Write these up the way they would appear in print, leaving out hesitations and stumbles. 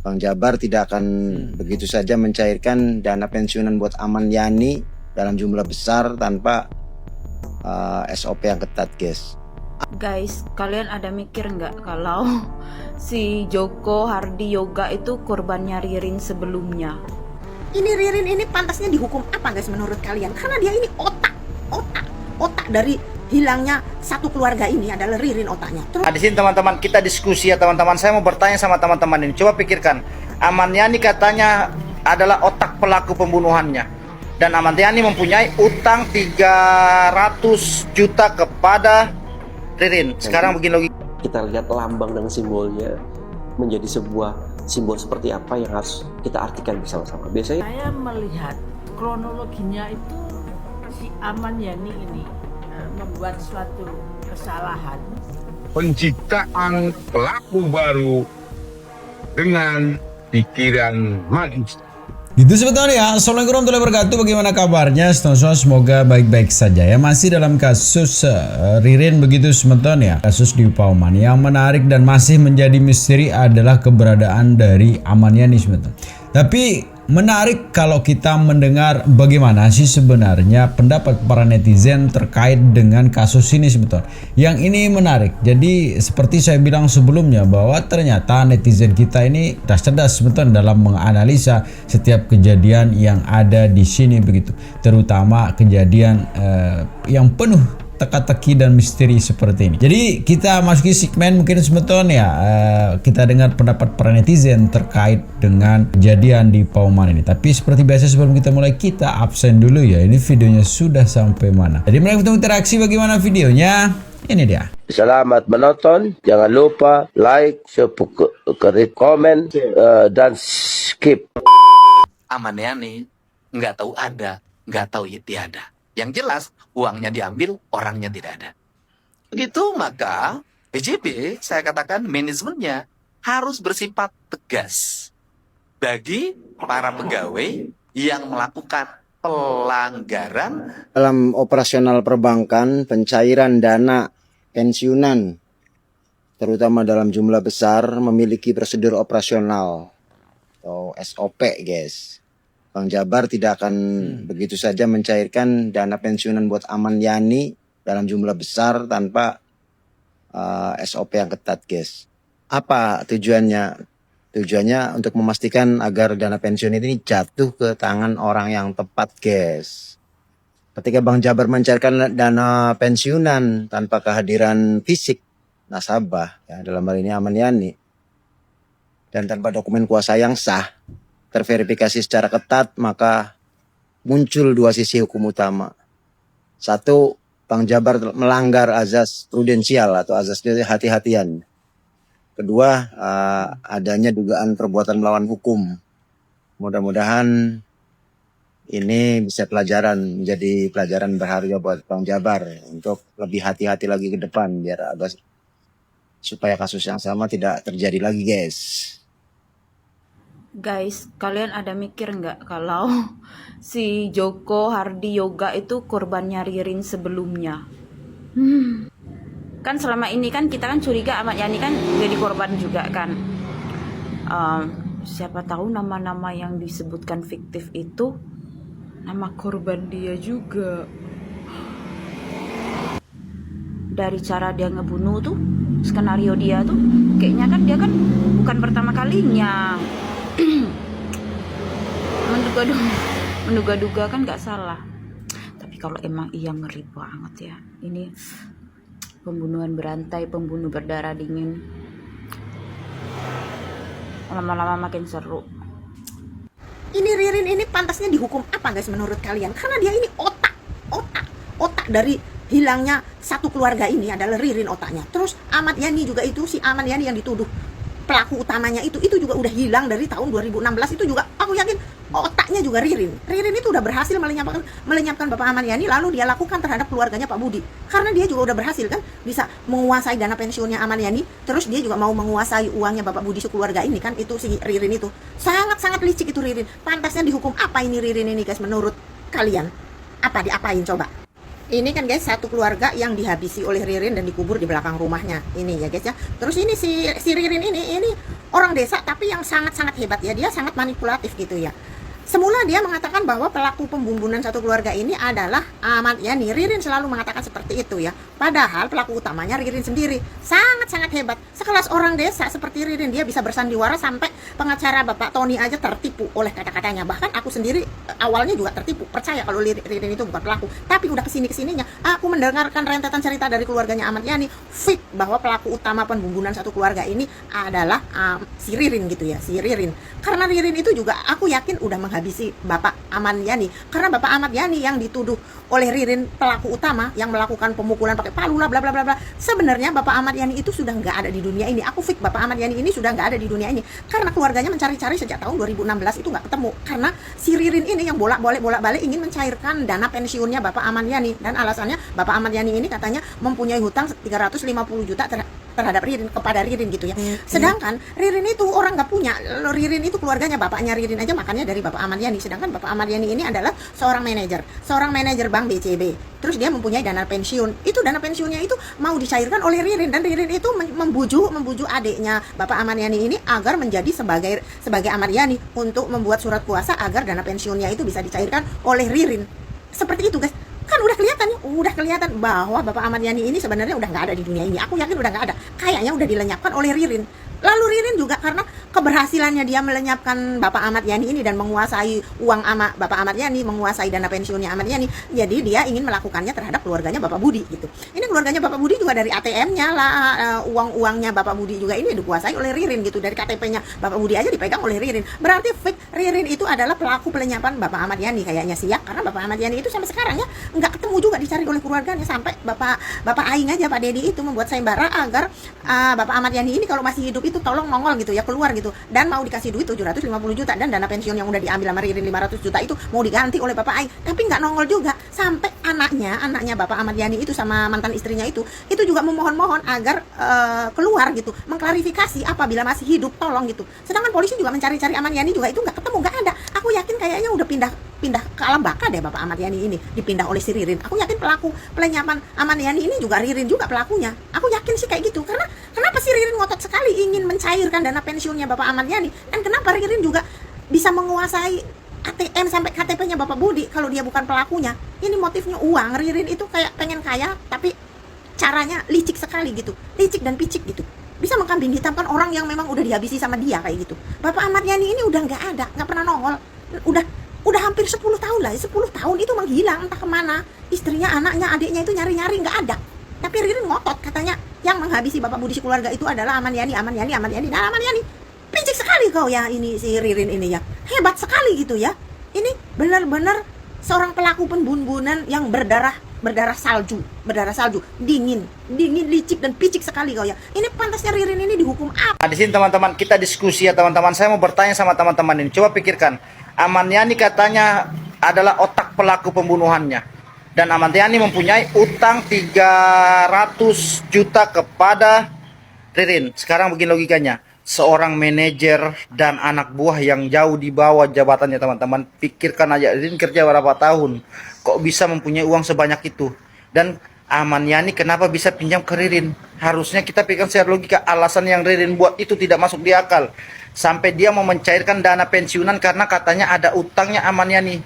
Bang Jabar tidak akan begitu saja mencairkan dana pensiunan buat Aman Yani dalam jumlah besar tanpa SOP yang ketat, guys. Guys, kalian ada mikir nggak kalau si Joko Hardi Yoga itu korbannya Ririn sebelumnya? Ini Ririn ini pantasnya dihukum apa guys menurut kalian? Karena dia ini otak dari hilangnya satu keluarga ini adalah Ririn otaknya. Terus di sini teman-teman kita diskusi ya teman-teman. Saya mau bertanya sama teman-teman ini. Coba pikirkan, Aman Yani katanya adalah otak pelaku pembunuhannya. Dan Aman Yani mempunyai utang 300 juta kepada Ririn. Sekarang begini logika. Kita lihat lambang dan simbolnya menjadi sebuah simbol seperti apa yang harus kita artikan bersama-sama. Biasanya saya melihat kronologinya itu si Aman Yani ini membuat suatu kesalahan. Penciptaan pelaku baru dengan pikiran manis. Gitu sebetulnya ya. Assalamualaikum warahmatullahi wabarakatuh. Bagaimana kabarnya? Semoga baik-baik saja ya. Masih dalam kasus Ririn begitu sebetulnya ya. Kasus di Pauman. Yang menarik dan masih menjadi misteri adalah keberadaan dari Aman Yani sebetulnya. Tapi menarik kalau kita mendengar bagaimana sih sebenarnya pendapat para netizen terkait dengan kasus ini sebetulnya. Yang ini menarik. Jadi seperti saya bilang sebelumnya bahwa ternyata netizen kita ini cerdas sebetulnya dalam menganalisa setiap kejadian yang ada di sini begitu. Terutama kejadian yang penuh teka-teki dan misteri seperti ini. Jadi kita masuki segmen mungkin sebetulnya kita dengar pendapat para netizen terkait dengan kejadian di Pauman ini. Tapi seperti biasa sebelum kita mulai kita absen dulu ya. Ini videonya sudah sampai mana. Jadi mulai kita interaksi bagaimana videonya. Ini dia. Selamat menonton. Jangan lupa like, subscribe, komen, dan skip. Aman Yani nggak tahu ada, nggak tahu tiada. Yang jelas uangnya diambil, orangnya tidak ada. Begitu maka PJB saya katakan manajemennya harus bersifat tegas bagi para pegawai yang melakukan pelanggaran Dalam operasional perbankan, pencairan dana pensiunan terutama dalam jumlah besar memiliki prosedur operasional atau SOP, guys. Bang Jabar tidak akan begitu saja mencairkan dana pensiunan buat Aman Yani dalam jumlah besar tanpa SOP yang ketat, guys. Apa tujuannya? Tujuannya untuk memastikan agar dana pensiun ini jatuh ke tangan orang yang tepat, guys. Ketika Bang Jabar mencairkan dana pensiunan tanpa kehadiran fisik nasabah, ya, dalam hal ini Aman Yani, dan tanpa dokumen kuasa yang sah, terverifikasi secara ketat, maka muncul dua sisi hukum utama. Satu, Bang Jabar melanggar azas prudensial atau azas hati-hatian. Kedua, adanya dugaan perbuatan melawan hukum. Mudah-mudahan ini bisa menjadi pelajaran berharga buat Bang Jabar untuk lebih hati-hati lagi ke depan biar supaya kasus yang sama tidak terjadi lagi, guys. Guys, kalian ada mikir nggak kalau si Joko Hardi Yoga itu korbannya Ririn sebelumnya? Kan selama ini kan kita kan curiga Aman Yani kan jadi korban juga kan. Siapa tahu nama-nama yang disebutkan fiktif itu nama korban dia juga. Dari cara dia ngebunuh tuh, skenario dia tuh, kayaknya kan dia kan bukan pertama kalinya. Menduga-duga kan nggak salah. Tapi kalau emang iya ngeri banget ya. Ini pembunuhan berantai, pembunuh berdarah dingin. Lama-lama makin seru. ini Ririn ini pantasnya dihukum apa guys menurut kalian? Karena dia ini otak dari hilangnya satu keluarga ini adalah Ririn otaknya. Terus Ahmad Yani juga itu, si Ahmad Yani yang dituduh pelaku utamanya itu juga udah hilang dari tahun 2016. Itu juga aku yakin otaknya juga Ririn itu udah berhasil melenyapkan Bapak Ahmad Yani, lalu dia lakukan terhadap keluarganya Pak Budi. Karena dia juga udah berhasil kan bisa menguasai dana pensiunnya Ahmad Yani, terus dia juga mau menguasai uangnya Bapak Budi sekeluarga ini kan. Itu si Ririn itu sangat licik itu Ririn. Pantasnya dihukum apa ini Ririn ini guys menurut kalian? Apa diapain coba? Ini kan guys satu keluarga yang dihabisi oleh Ririn dan dikubur di belakang rumahnya ini ya guys ya. Terus ini si Ririn ini orang desa tapi yang sangat-sangat hebat ya, dia sangat manipulatif gitu ya. Semula dia mengatakan bahwa pelaku pembunuhan satu keluarga ini adalah Ahmad Yani. Ririn selalu mengatakan seperti itu ya. Padahal pelaku utamanya Ririn sendiri. Sangat-sangat hebat. Sekelas orang desa seperti Ririn, dia bisa bersandiwara sampai pengacara Bapak Tony aja tertipu oleh kata-katanya. Bahkan aku sendiri awalnya juga tertipu, percaya kalau Ririn itu bukan pelaku. Tapi udah kesini-kesininya, aku mendengarkan rentetan cerita dari keluarganya Ahmad Yani, fit bahwa pelaku utama pembunuhan satu keluarga ini adalah si Ririn gitu ya, si Ririn. Karena Ririn itu juga aku yakin udah menghabisi Bapak Ahmad Yani. Karena Bapak Ahmad Yani yang dituduh oleh Ririn pelaku utama yang melakukan pemukulan pakai palu lah bla bla bla bla. Sebenarnya Bapak Ahmad Yani itu sudah nggak ada di dunia ini. Aku fix Bapak Ahmad Yani ini sudah nggak ada di dunia ini. Karena keluarganya mencari-cari sejak tahun 2016 itu nggak ketemu. Karena si Ririn ini yang bolak-balik ingin mencairkan dana pensiunnya Bapak Ahmad Yani, dan alasannya Bapak Ahmad Yani ini katanya mempunyai hutang 350 juta terhadap Ririn, kepada Ririn gitu ya. Sedangkan Ririn itu orang nggak punya. Ririn itu keluarganya, bapaknya Ririn aja makannya dari Bapak Ahmad Yani. Sedangkan Bapak Ahmad Yani ini adalah seorang manajer bank BCB. Terus dia mempunyai dana pensiun. Itu dana pensiunnya itu mau dicairkan oleh Ririn, dan Ririn itu membujuk adiknya Bapak Ahmad Yani ini agar menjadi sebagai Ahmad Yani untuk membuat surat kuasa agar dana pensiunnya itu bisa dicairkan oleh Ririn. Seperti itu guys. Kan udah kelihatan bahwa Bapak Ahmad Yani ini sebenarnya udah nggak ada di dunia ini. Aku yakin udah nggak ada. Kayaknya udah dilenyapkan oleh Ririn. Lalu Ririn juga karena keberhasilannya dia melenyapkan Bapak Ahmad Yani ini dan menguasai uang Bapak Ahmad Yani, menguasai dana pensiunnya Ahmad Yani, jadi dia ingin melakukannya terhadap keluarganya Bapak Budi gitu. Ini keluarganya Bapak Budi juga dari ATM-nya lah, uang-uangnya Bapak Budi juga ini dikuasai oleh Ririn gitu. Dari KTP-nya Bapak Budi aja dipegang oleh Ririn. Berarti fake Ririn itu adalah pelaku pelenyapan Bapak Ahmad Yani kayaknya sih ya. Karena Bapak Ahmad Yani itu sampai sekarang ya nggak ketemu juga dicari oleh keluarganya, sampai Bapak Aing aja, Pak Dedi itu membuat sayembara agar Bapak Ahmad Yani ini kalau masih hidup itu tolong nongol gitu ya, keluar gitu, dan mau dikasih duit 750 juta, dan dana pensiun yang udah diambil sama Ririn 500 juta itu mau diganti oleh Bapak Aing, tapi nggak nongol juga. Sampai anaknya Bapak Ahmad Yani itu sama mantan istrinya itu juga memohon-mohon agar keluar gitu, mengklarifikasi apabila masih hidup tolong gitu. Sedangkan polisi juga mencari-cari Ahmad Yani juga itu nggak ketemu, nggak ada. Aku yakin kayaknya udah pindah ke alam baka deh Bapak Ahmad Yani ini, dipindah oleh si Ririn. Aku yakin pelaku pelenyapan Ahmad Yani ini juga Ririn juga pelakunya. Aku yakin sih kayak gitu. Karena kenapa si Ririn ngotot sekali ingin mencairkan dana pensiunnya Bapak Ahmad Yani, dan kenapa Ririn juga bisa menguasai ATM sampai KTP-nya Bapak Budi kalau dia bukan pelakunya. Ini motifnya uang. Ririn itu kayak pengen kaya tapi caranya licik sekali gitu, licik dan picik gitu, bisa mengkambing hitamkan orang yang memang udah dihabisi sama dia kayak gitu. Bapak Ahmad Yani ini udah nggak ada, nggak pernah nongol, udah hampir 10 tahun lah, 10 tahun itu menghilang entah kemana. Istrinya, anaknya, adiknya itu nyari-nyari nggak ada. Tapi Ririn ngotot katanya yang menghabisi Bapak Budi si keluarga itu adalah Ahmad Yani. Nah, Ahmad Yani picik sekali kau ya, ini si Ririn ini ya, hebat sekali gitu ya. Ini benar-benar seorang pelaku pembunuhan yang berdarah salju, dingin, licik dan picik sekali kau ya. Ini pantasnya Ririn ini dihukum apa? Nah, di sini teman-teman kita diskusi ya teman-teman. Saya mau bertanya sama teman-teman ini. Coba pikirkan, Ahmad Yani katanya adalah otak pelaku pembunuhannya, dan Ahmad Yani mempunyai utang 300 juta kepada Ririn. Sekarang begini logikanya, seorang manajer dan anak buah yang jauh di bawah jabatannya teman-teman. Pikirkan aja, Ririn kerja berapa tahun, kok bisa mempunyai uang sebanyak itu. Dan Ahmad Yani kenapa bisa pinjam ke Ririn? Harusnya kita pikirkan secara logika, alasan yang Ririn buat itu tidak masuk di akal. Sampai dia mau mencairkan dana pensiunan karena katanya ada utangnya Ahmad Yani.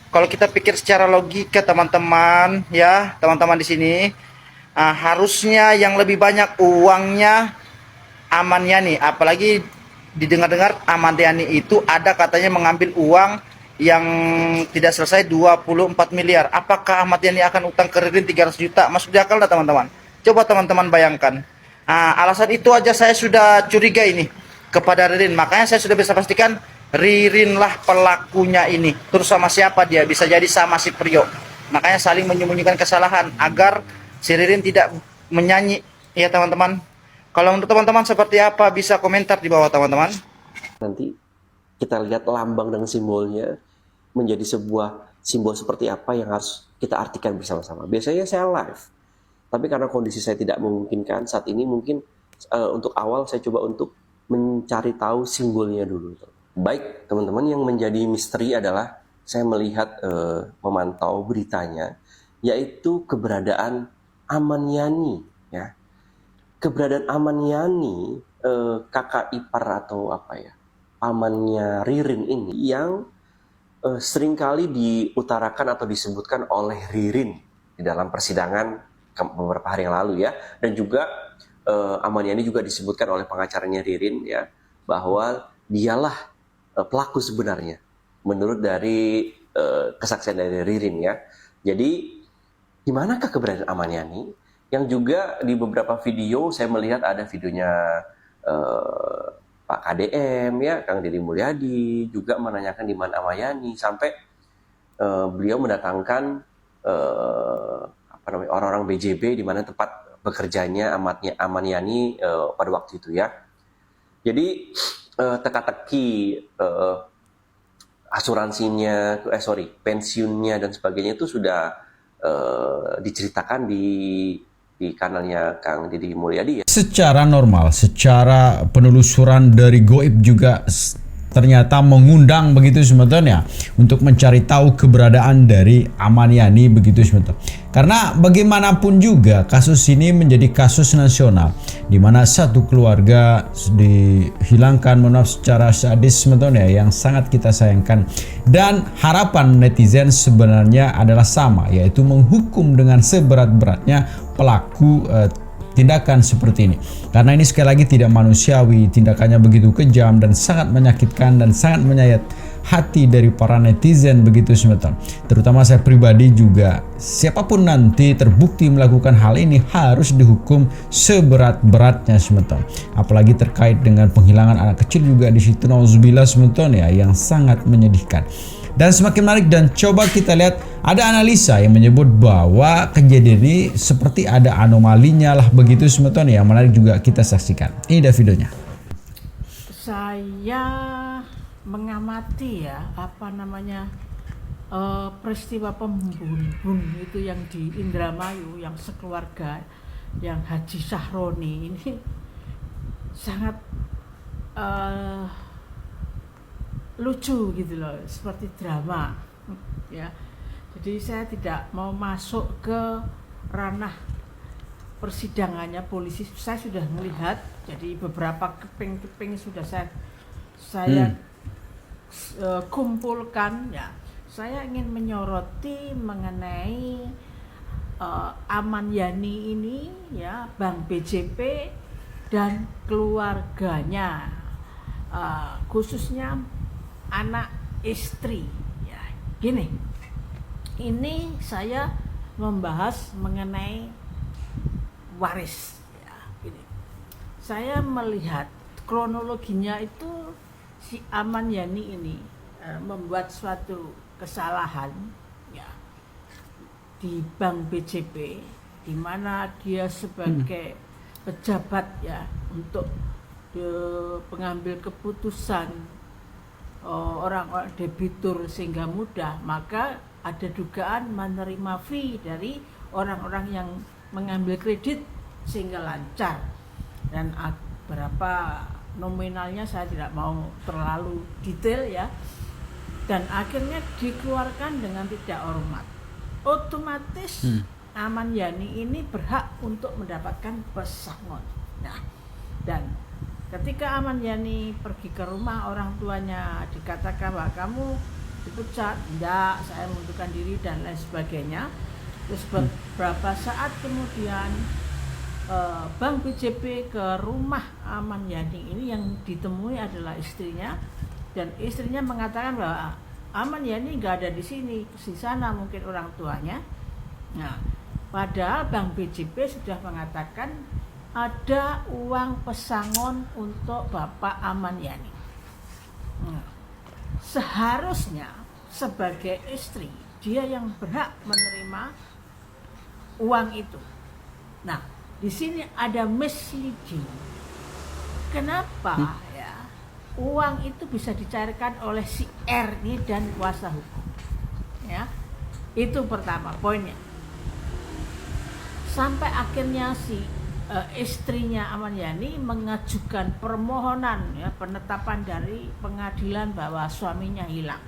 Kalau kita pikir secara logika teman-teman ya, teman-teman di sini harusnya yang lebih banyak uangnya Ahmad Yani. Apalagi didengar-dengar Ahmad Yani itu ada katanya mengambil uang yang tidak selesai 24 miliar. Apakah Ahmad Yani akan utang ke Ririn 300 juta? Masuk di akal dah teman-teman. Coba teman-teman bayangkan. Alasan itu aja saya sudah curiga ini kepada Ririn. Makanya saya sudah bisa pastikan Ririn lah pelakunya ini. Terus sama siapa dia? Bisa jadi sama si Priyo. Makanya saling menyembunyikan kesalahan agar si Ririn tidak menyanyi. Ya teman-teman. Kalau menurut teman-teman seperti apa? Bisa komentar di bawah teman-teman. Nanti kita lihat lambang dan simbolnya menjadi sebuah simbol seperti apa yang harus kita artikan bersama-sama. Biasanya saya live, tapi karena kondisi saya tidak memungkinkan saat ini, mungkin untuk awal saya coba untuk mencari tahu simbolnya dulu. Baik teman-teman, yang menjadi misteri adalah saya melihat memantau beritanya, yaitu keberadaan Ahmad Yani ya. Keberadaan Ahmad Yani kakak ipar atau pamannya Ririn ini yang seringkali diutarakan atau disebutkan oleh Ririn di dalam persidangan beberapa hari yang lalu ya, dan juga Ahmad Yani juga disebutkan oleh pengacaranya Ririn ya, bahwa dialah pelaku sebenarnya menurut dari kesaksian dari Ririn ya. Jadi di manakah keberadaan Ahmad Yani? Yang juga di beberapa video saya melihat ada videonya Pak KDM ya, Kang Deddy Mulyadi juga menanyakan di mana Ahmad Yani, sampai beliau mendatangkan orang-orang BJB di mana tempat bekerjanya Ahmad Yani pada waktu itu ya. Jadi teka-teki asuransinya, pensiunnya dan sebagainya itu sudah diceritakan di kanalnya Kang Deddy Mulyadi ya. Secara normal, secara penelusuran dari Goib juga ternyata mengundang begitu sebetulnya untuk mencari tahu keberadaan dari Ahmad Yani begitu sebetulnya. Karena bagaimanapun juga kasus ini menjadi kasus nasional di mana satu keluarga dihilangkan secara sadis sebetulnya, yang sangat kita sayangkan, dan harapan netizen sebenarnya adalah sama, yaitu menghukum dengan seberat-beratnya pelaku tindakan seperti ini, karena ini sekali lagi tidak manusiawi, tindakannya begitu kejam dan sangat menyakitkan dan sangat menyayat hati dari para netizen begitu sebetulnya. Terutama saya pribadi juga, siapapun nanti terbukti melakukan hal ini harus dihukum seberat-beratnya sebetulnya. Apalagi terkait dengan penghilangan anak kecil juga di situ, nauzubillah sebetulnya, yang sangat menyedihkan. Dan semakin menarik, dan coba kita lihat ada analisa yang menyebut bahwa kejadian ini seperti ada anomalinya lah begitu sebetulnya, yang menarik juga kita saksikan. Ini dia videonya. Saya mengamati ya peristiwa pembunuhan itu yang di Indramayu, yang sekeluarga, yang Haji Sahroni ini sangat lucu gitu loh, seperti drama ya. Jadi saya tidak mau masuk ke ranah persidangannya polisi. Saya sudah melihat, jadi beberapa keping-keping sudah saya kumpulkan ya. Saya ingin menyoroti mengenai Ahmad Yani ini ya, Bank BJP dan keluarganya, khususnya anak istri ya. Gini, ini saya membahas mengenai waris ya. Gini, saya melihat kronologinya itu si Ahmad Yani ini membuat suatu kesalahan ya di Bank BJP, di mana dia sebagai pejabat ya untuk pengambil keputusan orang-orang debitur sehingga mudah, maka ada dugaan menerima fee dari orang-orang yang mengambil kredit sehingga lancar, dan berapa nominalnya saya tidak mau terlalu detail ya, dan akhirnya dikeluarkan dengan tidak hormat. Otomatis Ahmad Yani ini berhak untuk mendapatkan pesangon. Nah, dan ketika Ahmad Yani pergi ke rumah orang tuanya, dikatakan bahwa kamu dipecat, enggak, saya mengundurkan diri dan lain sebagainya. Terus beberapa saat kemudian Bank BJP ke rumah Ahmad Yani ini, yang ditemui adalah istrinya, dan istrinya mengatakan bahwa Ahmad Yani enggak ada di sini, di sana mungkin orang tuanya. Nah, padahal Bank BJP sudah mengatakan ada uang pesangon untuk Bapak Ahmad Yani. Seharusnya sebagai istri dia yang berhak menerima uang itu. Nah, di sini ada misleading. Kenapa ya uang itu bisa dicairkan oleh si R ini dan kuasa hukum? Ya, itu pertama poinnya. Sampai akhirnya si istrinya Ahmad Yani mengajukan permohonan ya, penetapan dari pengadilan bahwa suaminya hilang.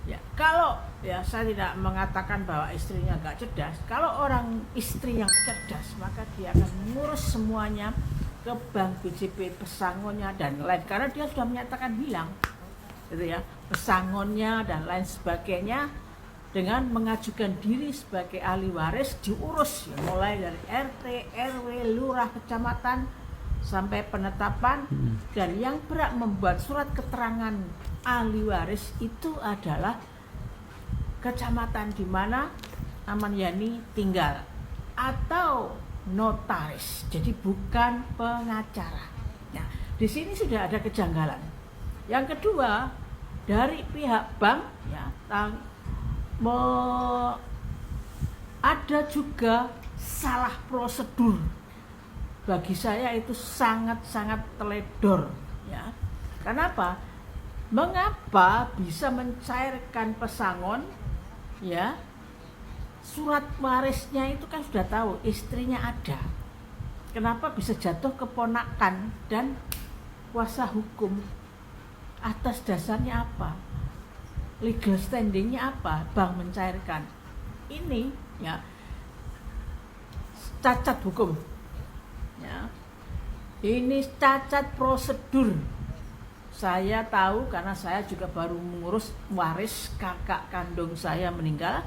Ya, kalau ya saya tidak mengatakan bahwa istrinya gak cerdas. Kalau orang istri yang cerdas, maka dia akan mengurus semuanya, ke bank BJB pesangonnya dan lain, karena dia sudah menyatakan hilang gitu ya, pesangonnya dan lain sebagainya, dengan mengajukan diri sebagai ahli waris diurus ya, mulai dari RT, RW, lurah, kecamatan sampai penetapan. Dan yang berhak membuat surat keterangan ahli waris itu adalah kecamatan di mana Aman Yani tinggal atau notaris, jadi bukan pengacara. Nah, di sini sudah ada kejanggalan. Yang kedua, dari pihak bank ya, ada juga salah prosedur. Bagi saya itu sangat-sangat teledor ya. Kenapa? Mengapa bisa mencairkan pesangon ya? Surat warisnya itu kan sudah tahu istrinya ada. Kenapa bisa jatuh ke ponakan dan kuasa hukum? Atas dasarnya apa? Legal standingnya apa? Bank mencairkan ini ya, cacat hukum ya. Ini cacat prosedur. Saya tahu karena saya juga baru mengurus waris kakak kandung saya meninggal.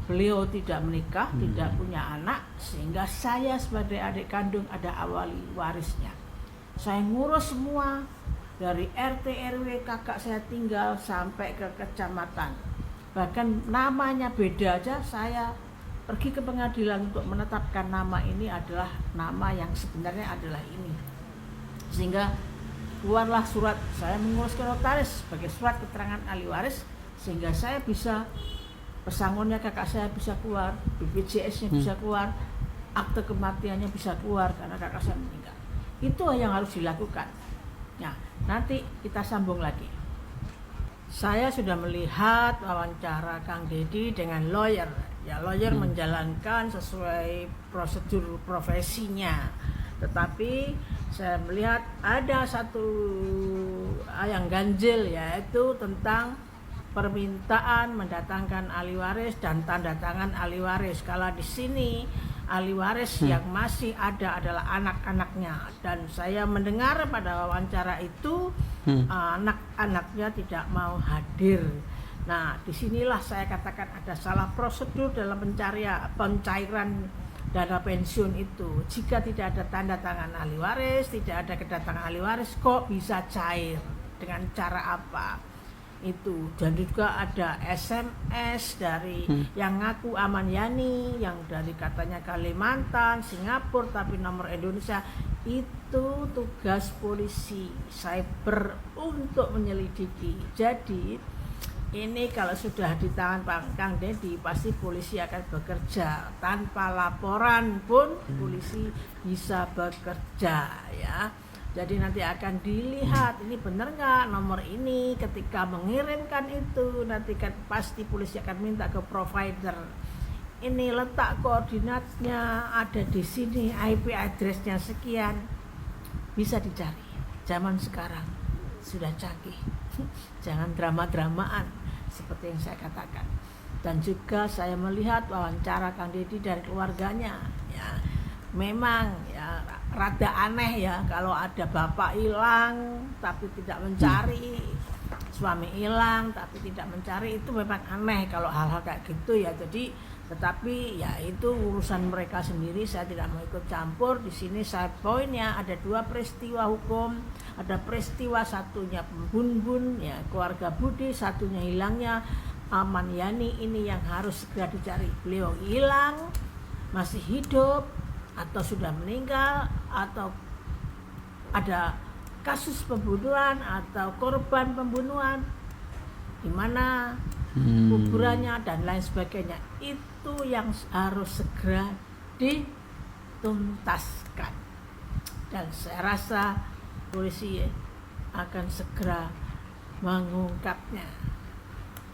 Beliau tidak menikah, tidak punya anak, sehingga saya sebagai adik kandung ada awali warisnya. Saya ngurus semua dari RT RW kakak saya tinggal sampai ke kecamatan. Bahkan namanya beda aja, saya pergi ke pengadilan untuk menetapkan nama ini adalah nama yang sebenarnya adalah ini. Sehingga keluarlah surat, saya mengurus ke notaris sebagai surat keterangan ahli waris, sehingga saya bisa, pesangonnya kakak saya bisa keluar, BPJS-nya bisa keluar, akte kematiannya bisa keluar karena kakak saya meninggal. Itu yang harus dilakukan. Nah, nanti kita sambung lagi. Saya sudah melihat wawancara Kang Deddy dengan lawyer. Ya, lawyer menjalankan sesuai prosedur profesinya. Tetapi saya melihat ada satu yang ganjil, yaitu tentang permintaan mendatangkan ahli waris dan tanda tangan ahli waris. Kalau di sini ahli waris yang masih ada adalah anak-anaknya, dan saya mendengar pada wawancara itu anak-anaknya tidak mau hadir. Nah, disinilah saya katakan ada salah prosedur dalam pencairan dana pensiun itu. Jika tidak ada tanda tangan ahli waris, tidak ada kedatangan ahli waris, kok bisa cair? Dengan cara apa? Itu. Dan juga ada SMS dari yang ngaku Aman Yani, yang dari katanya Kalimantan, Singapura tapi nomor Indonesia. Itu tugas polisi cyber untuk menyelidiki. Jadi ini kalau sudah di tangan Pak Kang Deddy, pasti polisi akan bekerja tanpa laporan pun polisi bisa bekerja ya. Jadi nanti akan dilihat ini benar nggak nomor ini, ketika mengirimkan itu nanti kan pasti polisi akan minta ke provider. Ini letak koordinatnya ada di sini, IP addressnya sekian, bisa dicari. Zaman sekarang sudah canggih, jangan drama-dramaan seperti yang saya katakan. Dan juga saya melihat wawancara Kang Deddy dari keluarganya, ya memang ya rada aneh ya kalau ada bapak hilang tapi tidak mencari, suami hilang tapi tidak mencari, itu memang aneh kalau hal-hal kayak gitu ya. Jadi tetapi ya itu urusan mereka sendiri, saya tidak mau ikut campur. Di sini saya poinnya ada dua peristiwa hukum, ada peristiwa satunya Bun ya keluarga Budi, satunya hilangnya Aman Yani. Ini yang harus segera dicari, beliau hilang, masih hidup atau sudah meninggal, atau ada kasus pembunuhan atau korban pembunuhan, di mana kuburannya dan lain sebagainya. Itu yang harus segera dituntaskan, dan saya rasa polisi akan segera mengungkapnya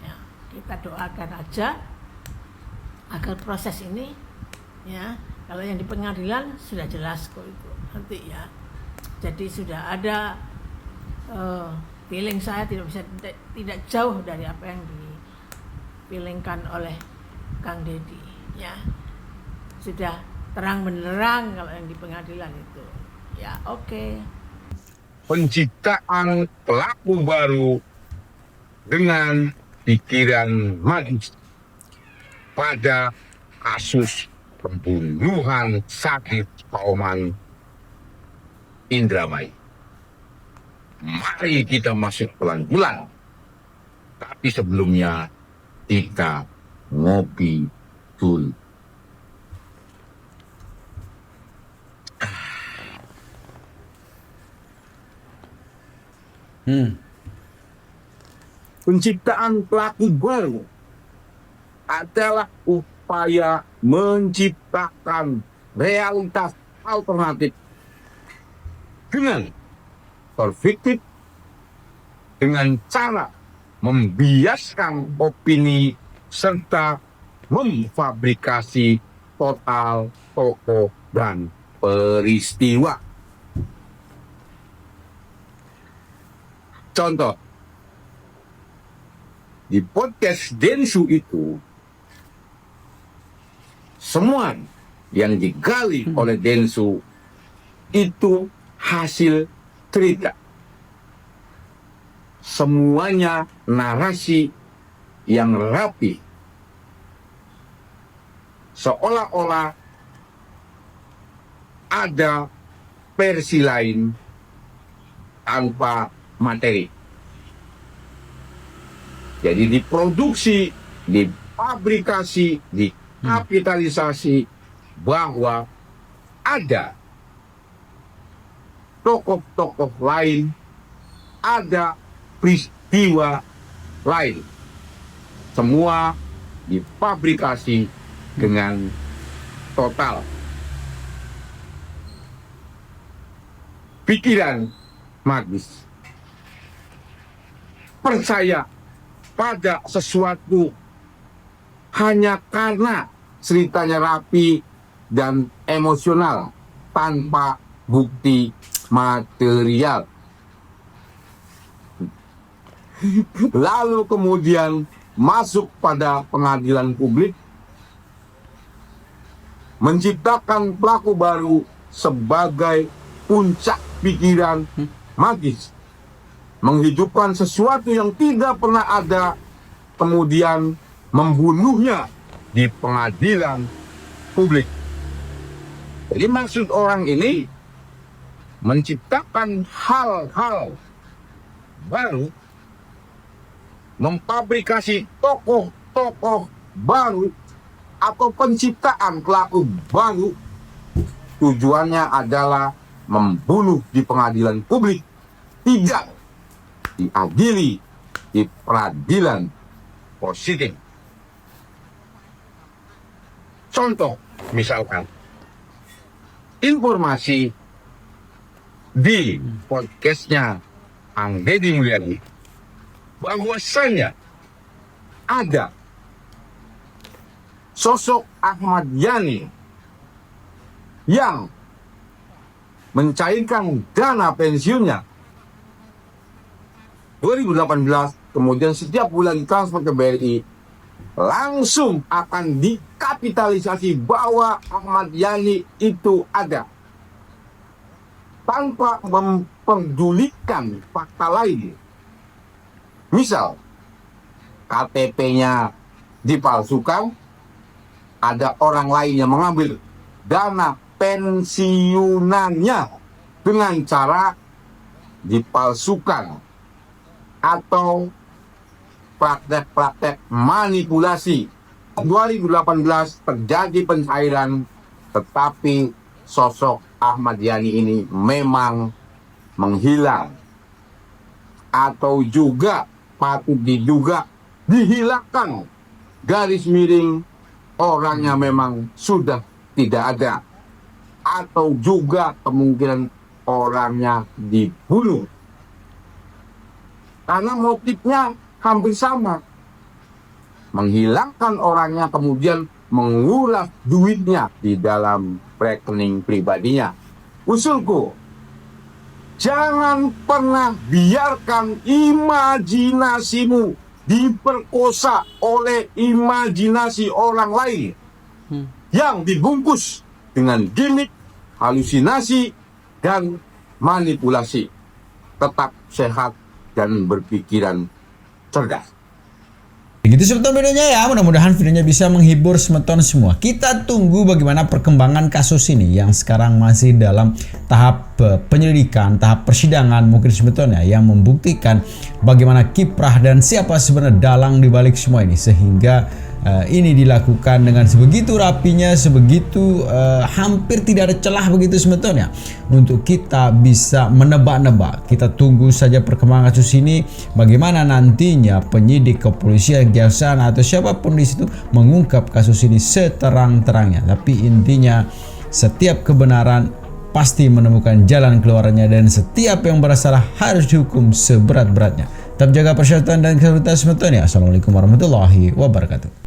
ya. Kita doakan aja agar proses ini ya, kalau yang di pengadilan sudah jelas kok itu nanti ya. Jadi sudah ada feeling saya tidak jauh dari apa yang dipilingkan oleh Kang Deddy ya. Sudah terang benderang kalau yang di pengadilan itu. Ya, oke. Penciptaan pelaku baru dengan pikiran magis pada kasus pembunuhan Sakit Pauman Indramayu. Mari kita masuk pelan-pelan. Tapi sebelumnya kita ngopi dulu. Penciptaan pelaku baru adalah upaya menciptakan realitas alternatif dengan berpikir dengan cara membiaskan opini serta memfabrikasi total tokoh dan peristiwa. Contoh, di podcast Densu itu, semua yang digali oleh Densu itu hasil cerita. Semuanya narasi yang rapi. Seolah-olah ada versi lain tanpa materi. Jadi diproduksi, difabrikasi, dikapitalisasi bahwa ada tokoh-tokoh lain, ada peristiwa lain. Semua difabrikasi dengan total. Pikiran magis. Percaya pada sesuatu hanya karena ceritanya rapi dan emosional tanpa bukti material. Lalu kemudian masuk pada pengadilan publik, menciptakan pelaku baru sebagai puncak pikiran magis, menghidupkan sesuatu yang tidak pernah ada, kemudian membunuhnya di pengadilan publik. Jadi maksud orang ini menciptakan hal-hal baru, memfabrikasi tokoh-tokoh baru atau penciptaan pelaku baru, tujuannya adalah membunuh di pengadilan publik, tidak diadili di peradilan positif. Contoh, misalkan informasi di podcastnya Ang Deddy Mulyadi bahwasanya ada sosok Ahmad Yani yang mencairkan dana pensiunnya 2018, kemudian setiap bulan transfer ke BRI, langsung akan dikapitalisasi bahwa Ahmad Yani itu ada, tanpa memperdulikan fakta lain. Misal, KTP-nya dipalsukan, ada orang lain yang mengambil dana pensiunannya dengan cara dipalsukan, atau praktek-praktek manipulasi. 2018 terjadi pencairan, tetapi sosok Ahmad Yani ini memang menghilang, atau juga patut diduga dihilangkan, garis miring, orangnya memang sudah tidak ada, atau juga kemungkinan orangnya dibunuh. Karena motifnya hampir sama. Menghilangkan orangnya, kemudian menguras duitnya di dalam rekening pribadinya. Usulku, jangan pernah biarkan imajinasimu diperkosa oleh imajinasi orang lain yang dibungkus dengan gimmick, halusinasi, dan manipulasi. Tetap sehat dan berpikiran cerdas. Begitu semeton videonya ya, mudah-mudahan videonya bisa menghibur semeton semua. Kita tunggu bagaimana perkembangan kasus ini yang sekarang masih dalam tahap penyelidikan, tahap persidangan mungkin semeton ya, yang membuktikan bagaimana kiprah dan siapa sebenarnya dalang di balik semua ini, sehingga ini dilakukan dengan sebegitu rapinya, sebegitu hampir tidak ada celah begitu semeton ya, untuk kita bisa menebak-nebak. Kita tunggu saja perkembangan kasus ini, bagaimana nantinya penyidik, kepolisian, kejaksaan atau siapapun di situ mengungkap kasus ini seterang-terangnya. Tapi intinya setiap kebenaran pasti menemukan jalan keluarnya, dan setiap yang bersalah harus dihukum seberat-beratnya. Tetap jaga persyaratan dan kesehatan semeton ya. Assalamualaikum warahmatullahi wabarakatuh.